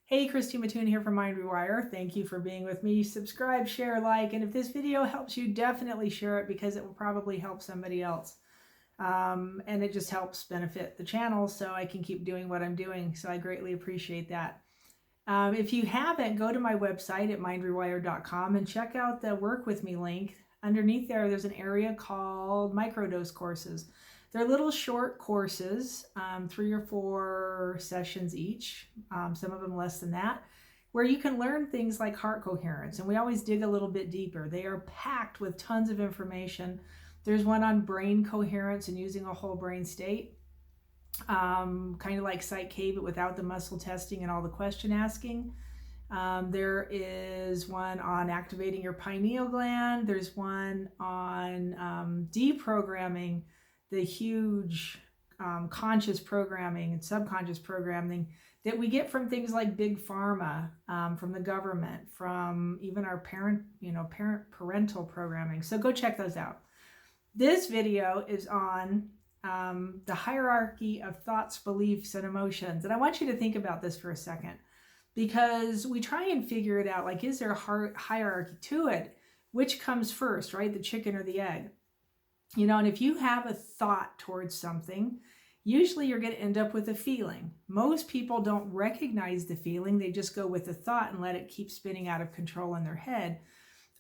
Hey, Christy Mattoon here from Rewire. Thank you for being with me. Subscribe, share, like, and if this video helps you, definitely share it because it will probably help somebody else. And it just helps benefit the channel so I can keep doing what I'm doing. So I greatly appreciate that. If you haven't, go to my website at mindrewire.com and check out the Work With Me link. Underneath there's an area called microdose courses. They're little short courses, 3 or 4 sessions each, some of them less than that, where you can learn things like heart coherence. And we always dig a little bit deeper. They are packed with tons of information. There's one on brain coherence and using a whole brain state. Kind of like Psych-K, but without the muscle testing and all the question asking. There is one on activating your pineal gland. There's one on deprogramming the huge conscious programming and subconscious programming that we get from things like big pharma, from the government, from even our parental programming. So go check those out. This video is on the hierarchy of thoughts, beliefs, and emotions. And I want you to think about this for a second, because we try and figure it out. Like, is there a hierarchy to it? Which comes first, right? The chicken or the egg? And if you have a thought towards something, usually you're going to end up with a feeling. Most people don't recognize the feeling. They just go with the thought and let it keep spinning out of control in their head.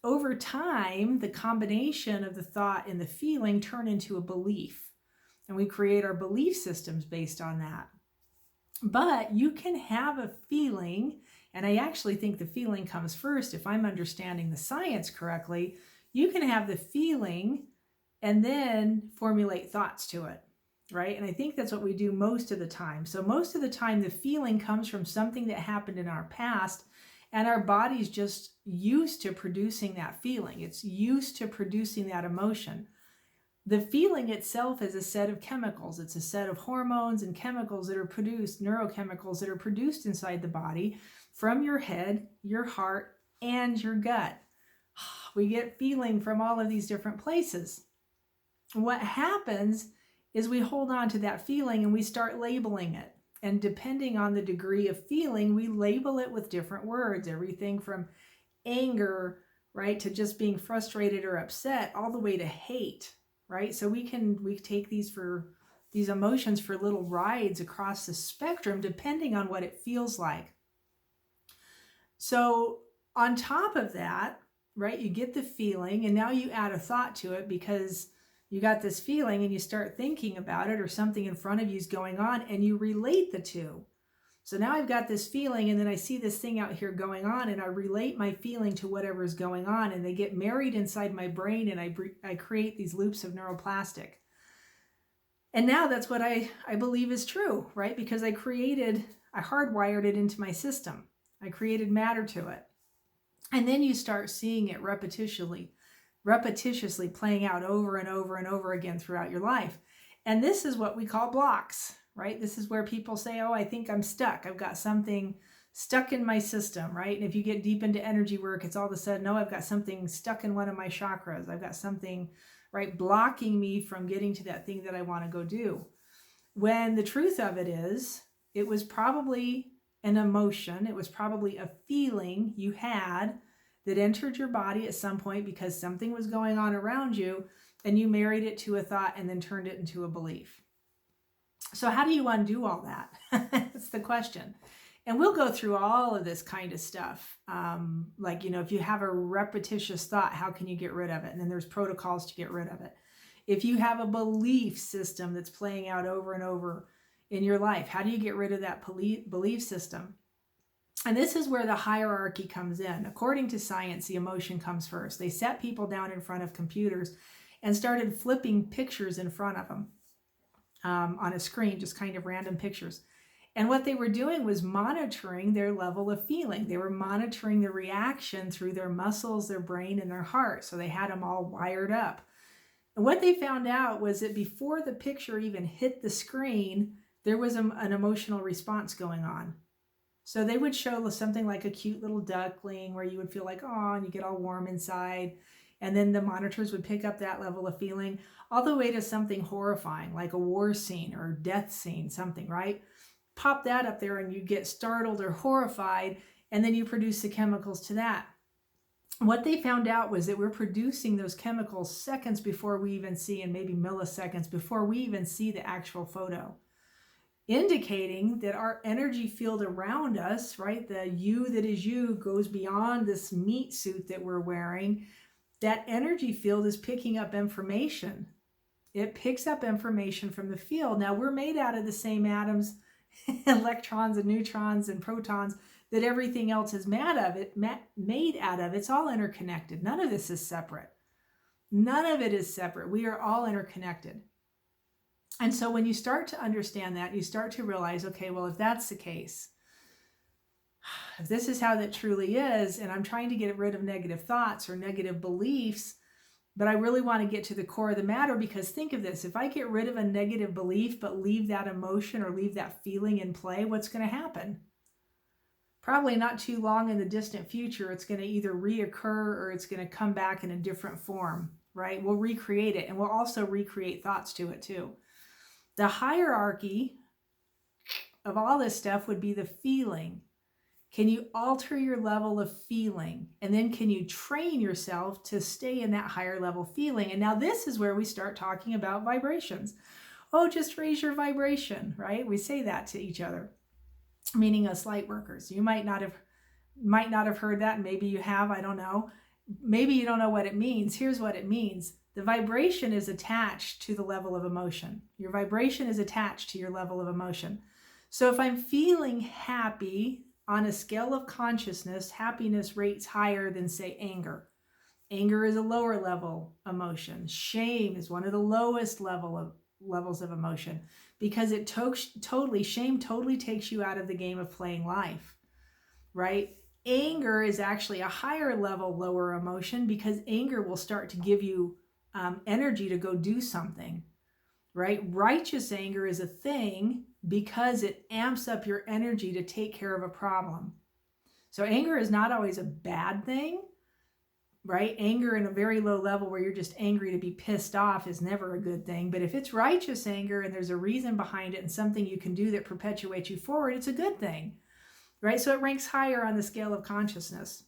Over time, the combination of the thought and the feeling turn into a belief. And we create our belief systems based on that. But you can have a feeling, and I actually think the feeling comes first if I'm understanding the science correctly. You can have the feeling and then formulate thoughts to it, right? And I think that's what we do most of the time. So most of the time, the feeling comes from something that happened in our past, and our body's just used to producing that feeling. It's used to producing that emotion. The feeling itself is a set of chemicals. It's a set of hormones and chemicals that are produced, neurochemicals that are produced inside the body from your head, your heart, and your gut. We get feeling from all of these different places. What happens is we hold on to that feeling and we start labeling it. And depending on the degree of feeling, we label it with different words. Everything from anger, right, to just being frustrated or upset, all the way to hate, right? So we take these emotions for little rides across the spectrum, depending on what it feels like. So on top of that, right, you get the feeling, and now you add a thought to it because you got this feeling and you start thinking about it, or something in front of you is going on, and you relate the two. So now I've got this feeling, and then I see this thing out here going on, and I relate my feeling to whatever is going on, and they get married inside my brain, and I create these loops of neuroplastic. And now that's what I believe is true, right? Because I hardwired it into my system. I created matter to it. And then you start seeing it repetitiously playing out over and over and over again throughout your life. And this is what we call blocks, right? This is where people say, oh, I think I'm stuck. I've got something stuck in my system, right? And if you get deep into energy work, it's all of a sudden, oh, I've got something stuck in one of my chakras. I've got something, right, blocking me from getting to that thing that I want to go do. When the truth of it is, it was probably an emotion. It was probably a feeling you had that entered your body at some point because something was going on around you, and you married it to a thought and then turned it into a belief. So how do you undo all that? That's the question. And we'll go through all of this kind of stuff. Like, if you have a repetitious thought, how can you get rid of it? And then there's protocols to get rid of it. If you have a belief system that's playing out over and over in your life, how do you get rid of that belief system? And this is where the hierarchy comes in. According to science, the emotion comes first. They set people down in front of computers and started flipping pictures in front of them on a screen, just kind of random pictures. And what they were doing was monitoring their level of feeling. They were monitoring the reaction through their muscles, their brain, and their heart. So they had them all wired up. And what they found out was that before the picture even hit the screen, there was an emotional response going on. So they would show something like a cute little duckling where you would feel like, oh, and you get all warm inside. And then the monitors would pick up that level of feeling all the way to something horrifying, like a war scene or a death scene, something, right? pop that up there and you get startled or horrified, and then you produce the chemicals to that. What they found out was that we're producing those chemicals seconds before we even see, and maybe milliseconds before we even see the actual photo, indicating that our energy field around us, right, the you that is you, goes beyond this meat suit that we're wearing. That energy field is picking up information. It picks up information from the field. Now, we're made out of the same atoms, electrons and neutrons and protons, that everything else is made out of. It's all interconnected. None of this is separate. None of it is separate. We are all interconnected. And so when you start to understand that, you start to realize, okay, well, if that's the case, if this is how that truly is, and I'm trying to get rid of negative thoughts or negative beliefs, but I really want to get to the core of the matter, because think of this, if I get rid of a negative belief but leave that emotion or leave that feeling in play, what's going to happen? Probably not too long in the distant future, it's going to either reoccur or it's going to come back in a different form, right? We'll recreate it, and we'll also recreate thoughts to it too. The hierarchy of all this stuff would be the feeling. Can you alter your level of feeling? And then can you train yourself to stay in that higher level feeling? And now this is where we start talking about vibrations. Oh, just raise your vibration, right? We say that to each other, meaning us light workers. You might not have heard that. Maybe you have, I don't know. Maybe you don't know what it means. Here's what it means. The vibration is attached to the level of emotion. Your vibration is attached to your level of emotion. So if I'm feeling happy, on a scale of consciousness, happiness rates higher than, say, anger. Anger is a lower level emotion. Shame is one of the lowest levels of emotion, because it shame totally takes you out of the game of playing life, right? Anger is actually a higher level, lower emotion, because anger will start to give you energy to go do something, right? Righteous anger is a thing because it amps up your energy to take care of a problem. So anger is not always a bad thing, right? Anger in a very low level where you're just angry to be pissed off is never a good thing. But if it's righteous anger and there's a reason behind it and something you can do that perpetuates you forward, it's a good thing, right? So it ranks higher on the scale of consciousness.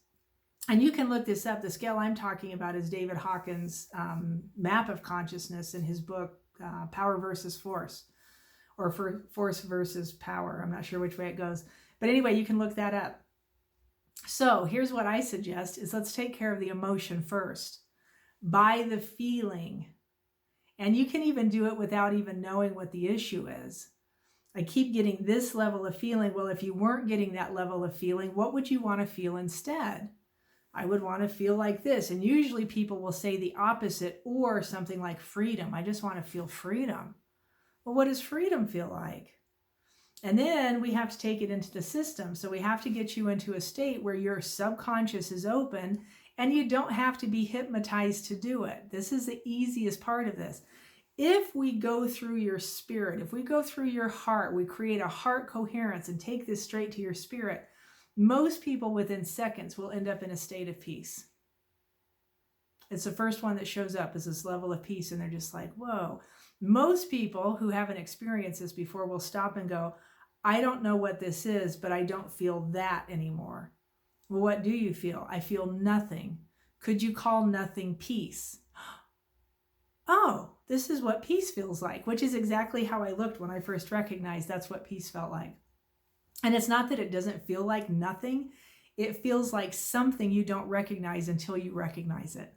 And you can look this up. The scale I'm talking about is David Hawkins' map of consciousness in his book, Power versus Force, or for Force versus Power. I'm not sure which way it goes. But anyway, you can look that up. So here's what I suggest is let's take care of the emotion first, by the feeling. And you can even do it without even knowing what the issue is. I keep getting this level of feeling. Well, if you weren't getting that level of feeling, what would you want to feel instead? I would want to feel like this. And usually people will say the opposite, or something like freedom. I just want to feel freedom. Well, what does freedom feel like? And then we have to take it into the system. So we have to get you into a state where your subconscious is open and you don't have to be hypnotized to do it. This is the easiest part of this. If we go through your spirit, if we go through your heart, we create a heart coherence and take this straight to your spirit, most people within seconds will end up in a state of peace. It's the first one that shows up, is this level of peace, and they're just like, whoa. Most people who haven't experienced this before will stop and go, I don't know what this is, but I don't feel that anymore. Well, what do you feel? I feel nothing. Could you call nothing peace? Oh, this is what peace feels like, which is exactly how I looked when I first recognized that's what peace felt like. And it's not that it doesn't feel like nothing. It feels like something you don't recognize until you recognize it.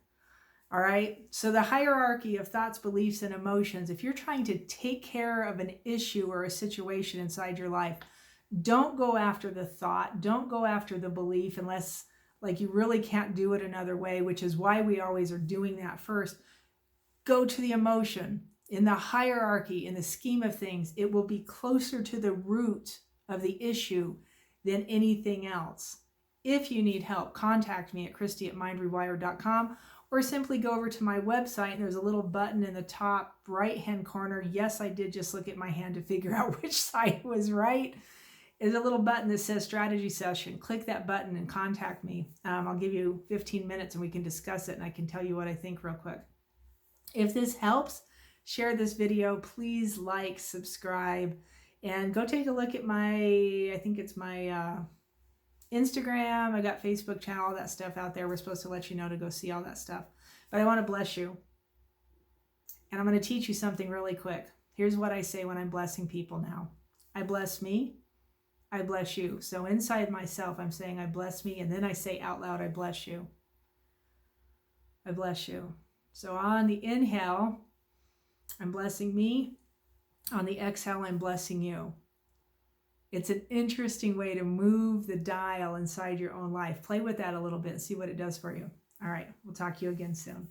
All right. So the hierarchy of thoughts, beliefs, and emotions, if you're trying to take care of an issue or a situation inside your life, don't go after the thought. Don't go after the belief unless like you really can't do it another way, which is why we always are doing that first. Go to the emotion. In the hierarchy, in the scheme of things, it will be closer to the root of the issue than anything else. If you need help, contact me at Christy@mindrewire.com. Or simply go over to my website, and there's a little button in the top right-hand corner. Yes, I did just look at my hand to figure out which side was right. There's a little button that says strategy session. Click that button and contact me. I'll give you 15 minutes and we can discuss it, and I can tell you what I think real quick. If this helps, share this video. Please like, subscribe. And go take a look at I think it's my Instagram. I got Facebook channel, all that stuff out there. We're supposed to let you know to go see all that stuff. But I want to bless you. And I'm going to teach you something really quick. Here's what I say when I'm blessing people now. I bless me. I bless you. So inside myself, I'm saying I bless me. And then I say out loud, I bless you. I bless you. So on the inhale, I'm blessing me. On the exhale, I'm blessing you. It's an interesting way to move the dial inside your own life. Play with that a little bit and see what it does for you. All right, we'll talk to you again soon.